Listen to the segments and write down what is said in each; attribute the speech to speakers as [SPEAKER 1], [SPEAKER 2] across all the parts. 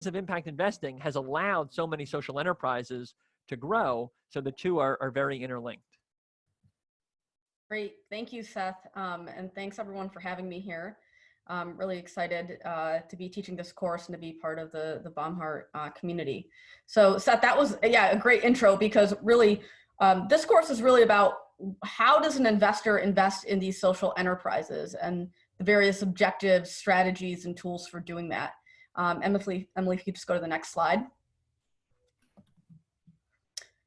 [SPEAKER 1] of impact investing has allowed so many social enterprises to grow. So the two are very interlinked.
[SPEAKER 2] Great, thank you, Seth. And thanks everyone for having me here. I'm really excited to be teaching this course and to be part of the Baumhart community. So Seth, that was, a great intro, because really this course is really about how does an investor invest in these social enterprises and the various objectives, strategies, and tools for doing that. Emily, if you could just go to the next slide.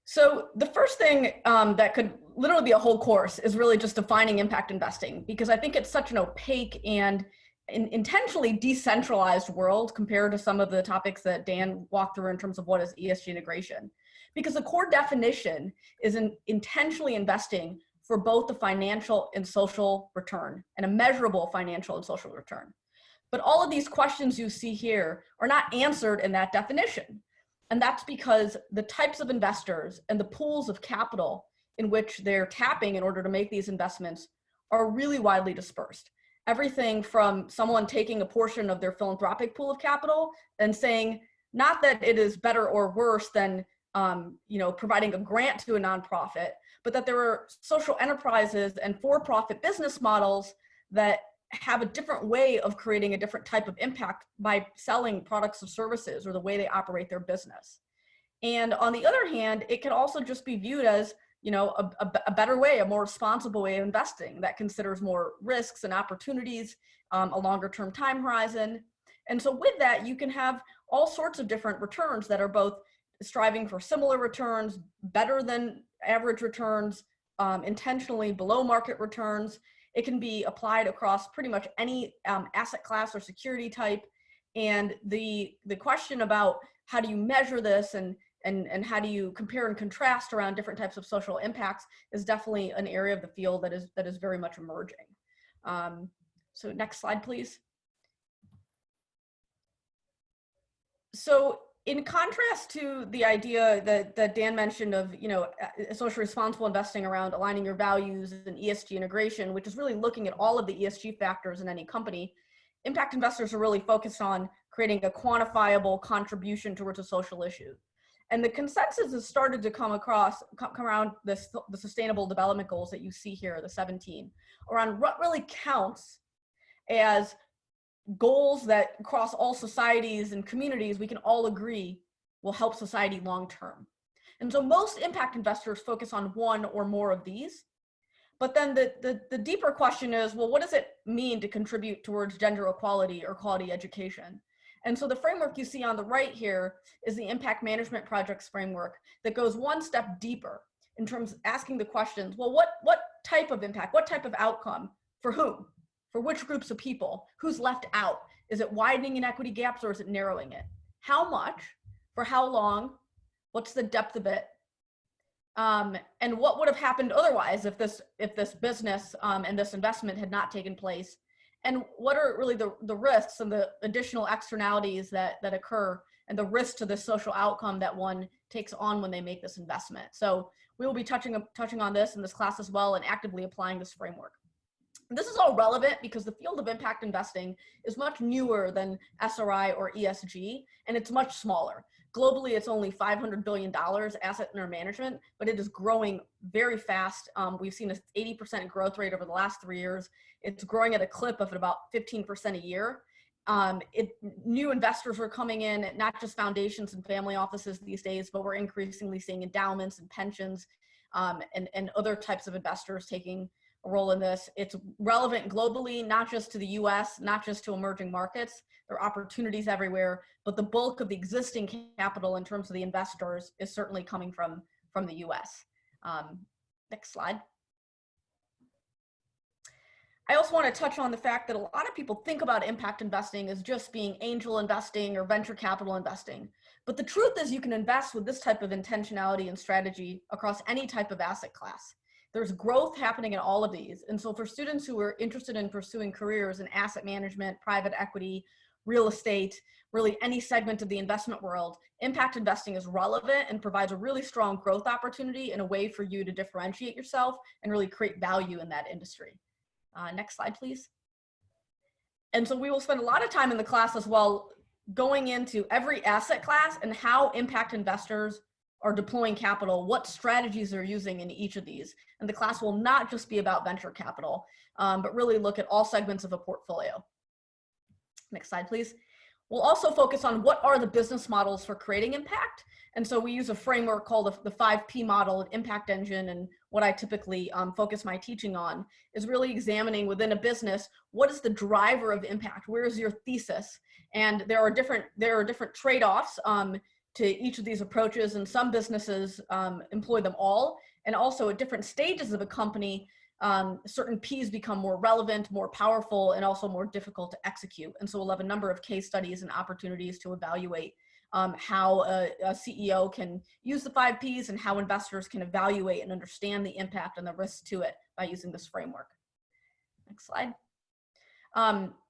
[SPEAKER 2] So the first thing that could literally be a whole course is really just defining impact investing, because I think it's such an opaque and intentionally decentralized world compared to some of the topics that Dan walked through in terms of what is ESG integration. Because the core definition is intentionally investing for both the financial and social return, and a measurable financial and social return. But all of these questions you see here are not answered in that definition. And that's because the types of investors and the pools of capital in which they're tapping in order to make these investments are really widely dispersed. Everything from someone taking a portion of their philanthropic pool of capital and saying, not that it is better or worse than providing a grant to a nonprofit, but that there are social enterprises and for-profit business models that have a different way of creating a different type of impact by selling products or services, or the way they operate their business. And on the other hand, it can also just be viewed as a better way, a more responsible way of investing that considers more risks and opportunities, a longer term time horizon. And so with that, you can have all sorts of different returns that are both striving for similar returns, better than average returns, intentionally below market returns. It can be applied across pretty much any asset class or security type. And the question about how do you measure this and how do you compare and contrast around different types of social impacts is definitely an area of the field that is very much emerging. So next slide, please. So in contrast to the idea that Dan mentioned of socially responsible investing around aligning your values and ESG integration, which is really looking at all of the ESG factors in any company, impact investors are really focused on creating a quantifiable contribution towards a social issue. And the consensus has started to come around the sustainable development goals that you see here, the 17, around what really counts as goals that across all societies and communities we can all agree will help society long term. And so most impact investors focus on one or more of these. But then the deeper question is, well, what does it mean to contribute towards gender equality or quality education? And so the framework you see on the right here is the impact management projects framework that goes one step deeper in terms of asking the questions, well, what type of impact, what type of outcome, for whom? For which groups of people? Who's left out? Is it widening inequity gaps or is it narrowing it? How much? For how long? What's the depth of it? And what would have happened otherwise if this business and this investment had not taken place? And what are really the risks and the additional externalities that occur, and the risk to the social outcome that one takes on when they make this investment? So we will be touching on this in this class as well, and actively applying this framework. This is all relevant because the field of impact investing is much newer than SRI or ESG, and it's much smaller. Globally, it's only $500 billion asset under management, but it is growing very fast. We've seen an 80% growth rate over the last 3 years. It's growing at a clip of about 15% a year. New investors are coming in, not just foundations and family offices these days, but we're increasingly seeing endowments and pensions and other types of investors taking a role in this. It's relevant globally, not just to the US, not just to emerging markets. There are opportunities everywhere, but the bulk of the existing capital in terms of the investors is certainly coming from the US. Next slide. I also want to touch on the fact that a lot of people think about impact investing as just being angel investing or venture capital investing. But the truth is you can invest with this type of intentionality and strategy across any type of asset class. There's growth happening in all of these. And so for students who are interested in pursuing careers in asset management, private equity, real estate, really any segment of the investment world, impact investing is relevant and provides a really strong growth opportunity and a way for you to differentiate yourself and really create value in that industry. Next slide, please. And so we will spend a lot of time in the class as well going into every asset class and how impact investors are deploying capital, what strategies they're using in each of these. And the class will not just be about venture capital, but really look at all segments of a portfolio. Next slide, please. We'll also focus on what are the business models for creating impact. And so we use a framework called the 5P model, an impact engine. And what I typically focus my teaching on is really examining within a business, what is the driver of impact? Where is your thesis? And there are different trade-offs to each of these approaches, and some businesses employ them all. And also at different stages of a company, certain P's become more relevant, more powerful, and also more difficult to execute. And so we'll have a number of case studies and opportunities to evaluate how a CEO can use the 5Ps and how investors can evaluate and understand the impact and the risks to it by using this framework. Next slide.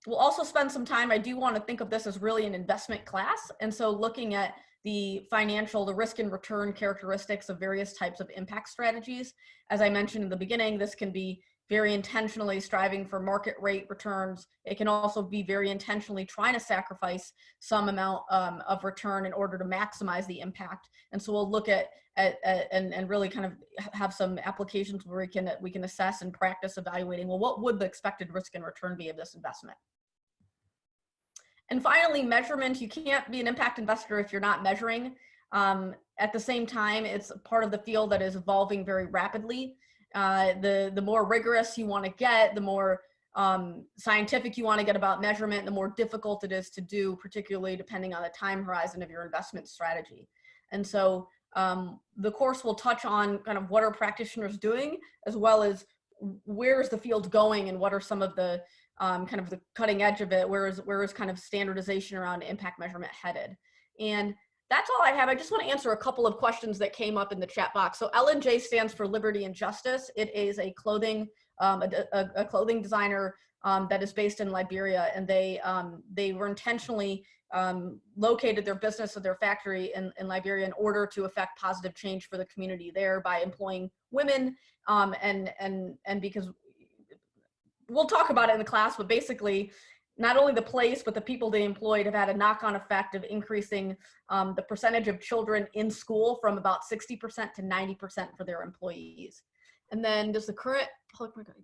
[SPEAKER 2] We'll also spend some time, I do want to think of this as really an investment class. And so looking at the risk and return characteristics of various types of impact strategies. As I mentioned in the beginning, this can be very intentionally striving for market rate returns. It can also be very intentionally trying to sacrifice some amount of return in order to maximize the impact. And so we'll look at and really kind of have some applications where we can assess and practice evaluating, well, what would the expected risk and return be of this investment? And finally, measurement. You can't be an impact investor if you're not measuring. At the same time, it's part of the field that is evolving very rapidly. The more rigorous you want to get, the more scientific you want to get about measurement, the more difficult it is to do, particularly depending on the time horizon of your investment strategy. And so the course will touch on kind of what are practitioners doing, as well as where is the field going and what are some of the kind of the cutting edge of it, where is kind of standardization around impact measurement headed. And that's all I have. I just want to answer a couple of questions that came up in the chat box. So L&J stands for Liberty and Justice. It is a clothing designer that is based in Liberia, and they were intentionally located their business or their factory in Liberia in order to affect positive change for the community there by employing women, and because we'll talk about it in the class, but basically not only the place, but the people they employed have had a knock-on effect of increasing the percentage of children in school from about 60% to 90% for their employees. And then does the current public market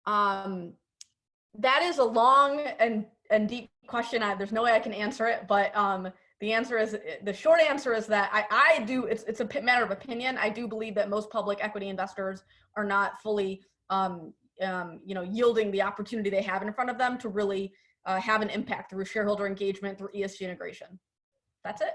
[SPEAKER 2] decline? That is a long and deep question. There's no way I can answer it, but the short answer is that I do, it's a matter of opinion. I do believe that most public equity investors are not fully, yielding the opportunity they have in front of them to really have an impact through shareholder engagement, through ESG integration. That's it.